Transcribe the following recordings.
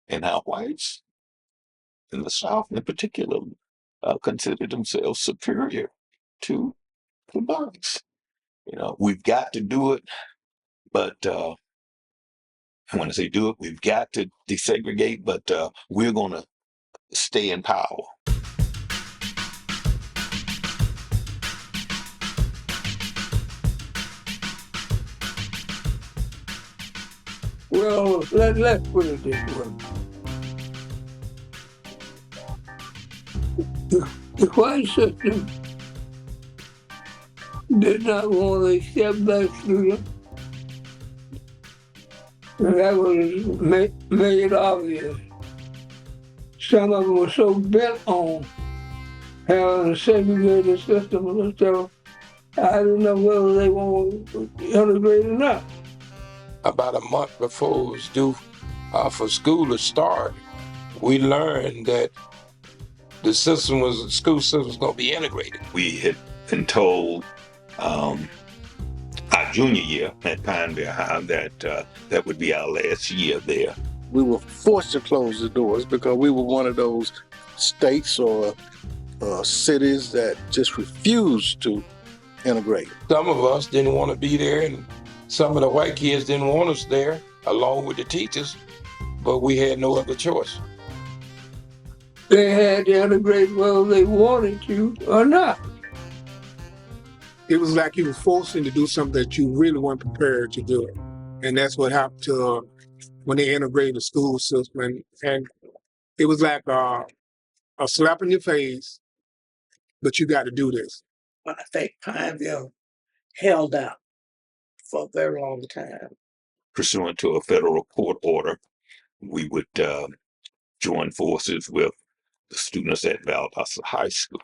and how whites in the South in particular consider themselves superior to the blacks. We've got to do it, but when I say do it, we've got to desegregate, but we're going to stay in power. Well, let's put it this way. The white system did not want to accept black students, and that was made obvious. Some of them were so bent on having a segregated system and stuff, I don't know whether they want to integrate or not. About a month before it was due for school to start, we learned that the school system was going to be integrated. We had been told our junior year at Pinevale High that would be our last year there. We were forced to close the doors because we were one of those states or cities that just refused to integrate. Some of us didn't want to be there, and some of the white kids didn't want us there, along with the teachers, but we had no other choice. They had to integrate whether they wanted to or not. It was like you were forcing to do something that you really weren't prepared to do. And that's what happened to when they integrated the school system. And it was like a slap in your face, but you got to do this. I think Pinevale held out for a very long time. Pursuant to a federal court order, we would join forces with the students at Valdosta High School.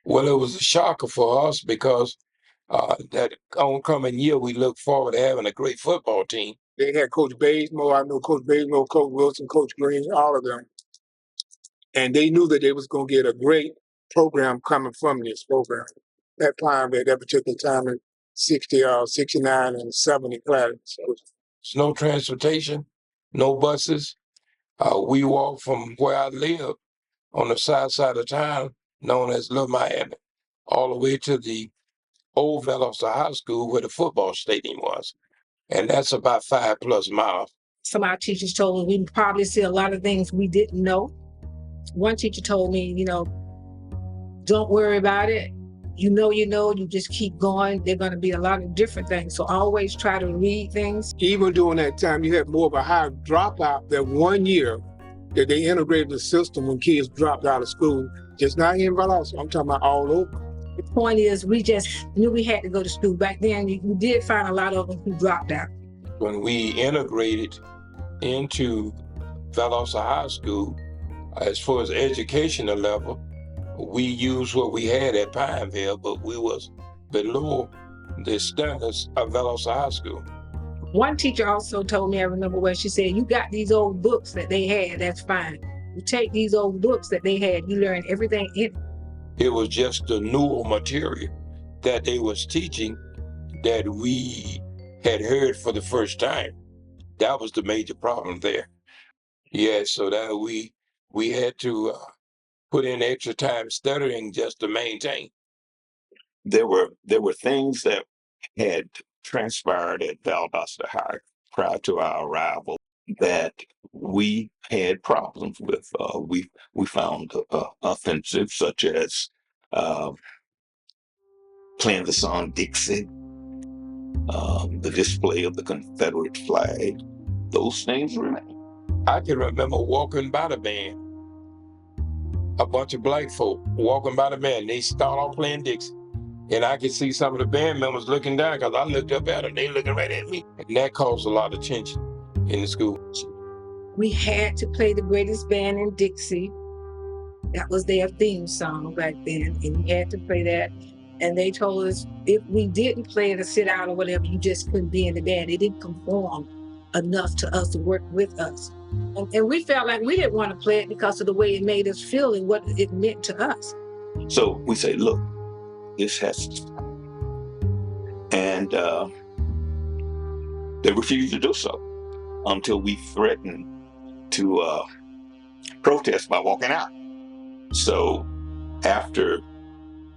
Well, it was a shocker for us because that oncoming year we looked forward to having a great football team. They had Coach Bazemore, I know Coach Bazemore, Coach Wilson, Coach Green, all of them. And they knew that they was going to get a great program coming from this program. That time, at that particular time in 69 and 70 class. So, there's no transportation, no buses. We walked from where I live on the south side of town, known as Little Miami, all the way to the old Valdosta High School where the football stadium was. And that's about 5+ miles. Some of our teachers told me we probably see a lot of things we didn't know. One teacher told me, don't worry about it. You just keep going. There are going to be a lot of different things. So always try to read things. Even during that time, you had more of a high dropout than 1 year that they integrated the system when kids dropped out of school. Just not here in Valdosta, I'm talking about all over. The point is, we just knew we had to go to school. Back then, you did find a lot of them who dropped out. When we integrated into Valdosta High School, as far as educational level, we used what we had at Pinevale, but we was below the standards of Valdosta High School. One teacher also told me, I remember when she said, you got these old books that they had, that's fine. You take these old books that they had, you learn everything in it. It was just the newer material that they was teaching that we had heard for the first time. That was the major problem there. Yeah, so that we had to put in extra time studying just to maintain. There were things that had transpired at Valdosta High prior to our arrival that we had problems with. We found offensive, such as playing the song Dixie, the display of the Confederate flag. Those things remain. I can remember walking by the band, a bunch of black folk walking by the band. They start off playing Dixie. And I could see some of the band members looking down because I looked up at them, they looking right at me. And that caused a lot of tension in the school. We had to play the greatest band in Dixie. That was their theme song back then, and we had to play that. And they told us if we didn't play it or sit out or whatever, you just couldn't be in the band. It didn't conform enough to us to work with us. And we felt like we didn't want to play it because of the way it made us feel and what it meant to us. So we say, look, this has to stop. And they refused to do so until we threatened to protest by walking out. So after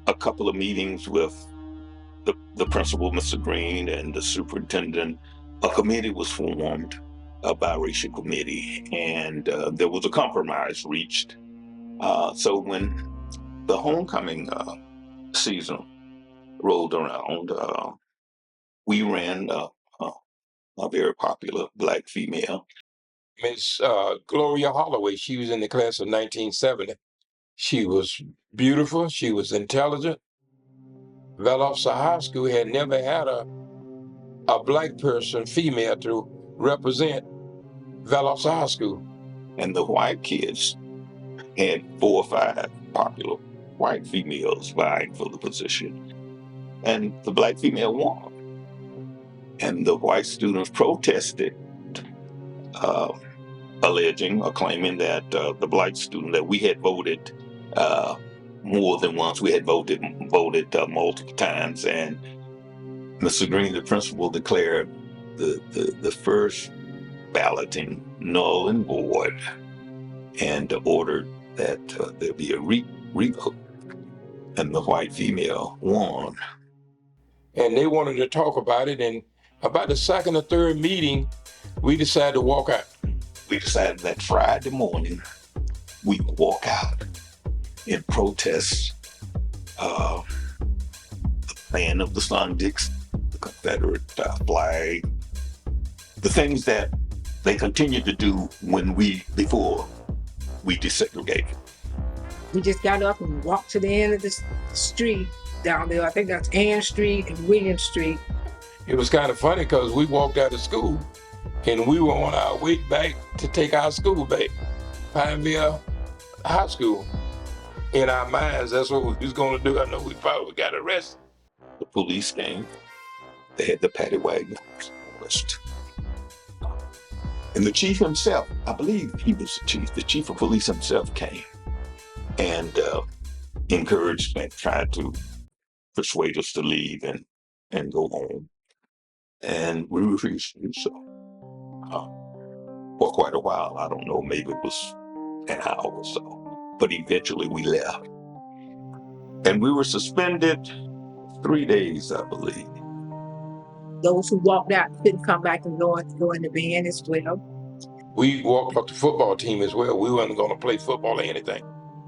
a couple of meetings with the principal, Mr. Green, and the superintendent, a committee was formed, a biracial committee, and there was a compromise reached. So when the homecoming season rolled around, we ran a very popular Black female. Miss Gloria Holloway, she was in the class of 1970. She was beautiful. She was intelligent. Valdosta High School had never had a Black person, female, to represent Valdosta High School. And the white kids had 4 or 5 popular white females vying for the position. And the Black female won. And the white students protested, alleging or claiming that the Black student that we had voted more than once, we had voted multiple times, and Mr. Green, the principal, declared the first balloting null and void, and ordered that there be a revote, and the white female won. And they wanted to talk about it, and about the second or third meeting, we decided to walk out. We decided that Friday morning we would walk out in protest the ban of the Son Dixon, the Confederate flag, the things that they continued to do before we desegregated. We just got up and walked to the end of the street down there. I think that's Ann Street and William Street. It was kind of funny because we walked out of school and we were on our way back to take our school back, Pinevale High School. In our minds, that's what we was going to do. I know we probably got arrested. The police came. They had the paddy wagons. And the chief himself, I believe he was the chief of police himself came and encouraged and tried to persuade us to leave and go home. And we refused to do so for quite a while. I don't know, maybe it was an hour or so. But eventually we left. And we were suspended 3 days, I believe. Those who walked out couldn't come back and go in the band as well. We walked off the football team as well. We weren't going to play football or anything.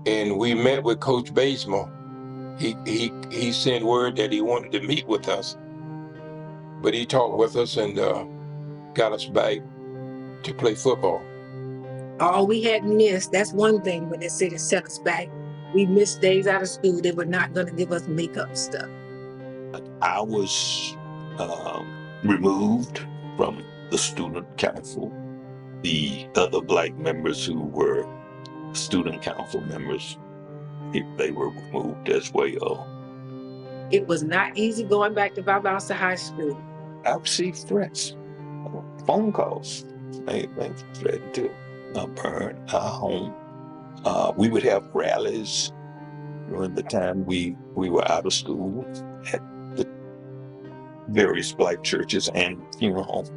And we met with Coach Bazemore. He sent word that he wanted to meet with us. But he talked with us and got us back to play football. All we had missed, that's one thing when they said it set us back. We missed days out of school. They were not going to give us makeup stuff. I was removed from the student council. The other Black members who were student council members, they were removed as well. It was not easy going back to Valdosta High School. I received threats, phone calls. They threatened to burn our home. We would have rallies during the time we were out of school at the various Black churches and funeral homes.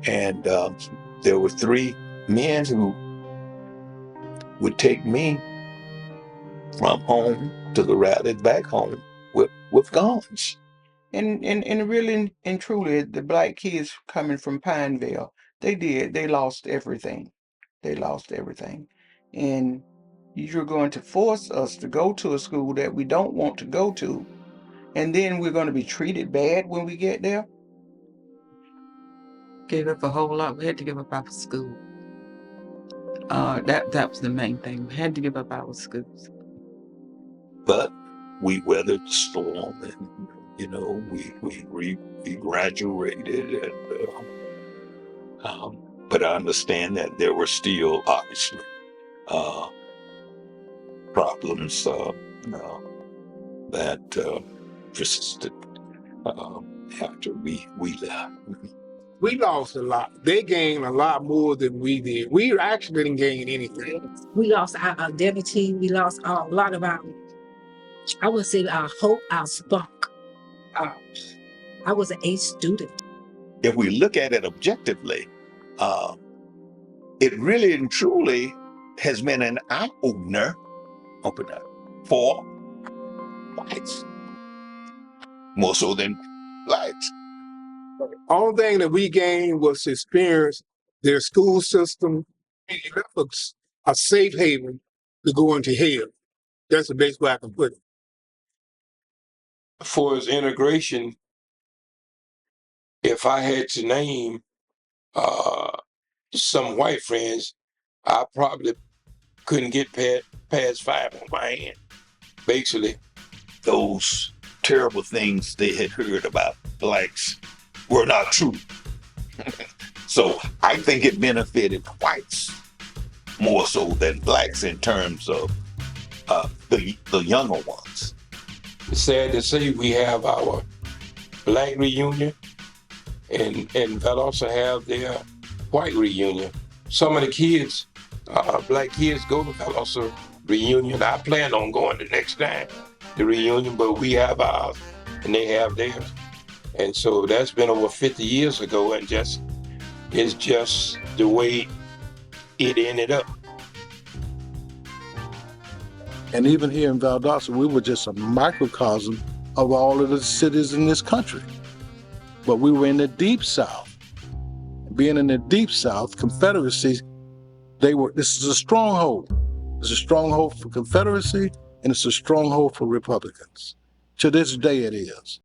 And there were 3 men who would take me from home to the rally back home with guns. And really and truly, the Black kids coming from Pinevale, they lost everything. They lost everything. And you're going to force us to go to a school that we don't want to go to, and then we're going to be treated bad when we get there? Gave up a whole lot. We had to give up our school. That was the main thing. We had to give up our schools. But we weathered the storm, and we graduated, and but I understand that there were still obviously problems that persisted after we left. We lost a lot. They gained a lot more than we did. We actually didn't gain anything. We lost our identity. We lost a lot of our, I would say, our hope, our spunk. I was an A student. If we look at it objectively, it really and truly has been an opener for whites, more so than blacks. Only thing that we gained was to experience their school system. It left us a safe haven to go into hell. That's the best way I can put it. For his integration, if I had to name some white friends, I probably couldn't get past 5 on my hand. Basically, Those terrible things they had heard about blacks were not true. So I think it benefited whites more so than blacks in terms of the younger ones. it's sad to say we have our black reunion and they'll also have their white reunion. Some of the kids, black kids, go to Valdosta reunion. I plan on going the next time, the reunion, but we have ours and they have theirs. And so that's been over 50 years ago, and it's just the way it ended up. And even here in Valdosta, we were just a microcosm of all of the cities in this country. But we were in the Deep South. Being in the Deep South, Confederacy, this is a stronghold. It's a stronghold for Confederacy, and it's a stronghold for Republicans. To this day it is.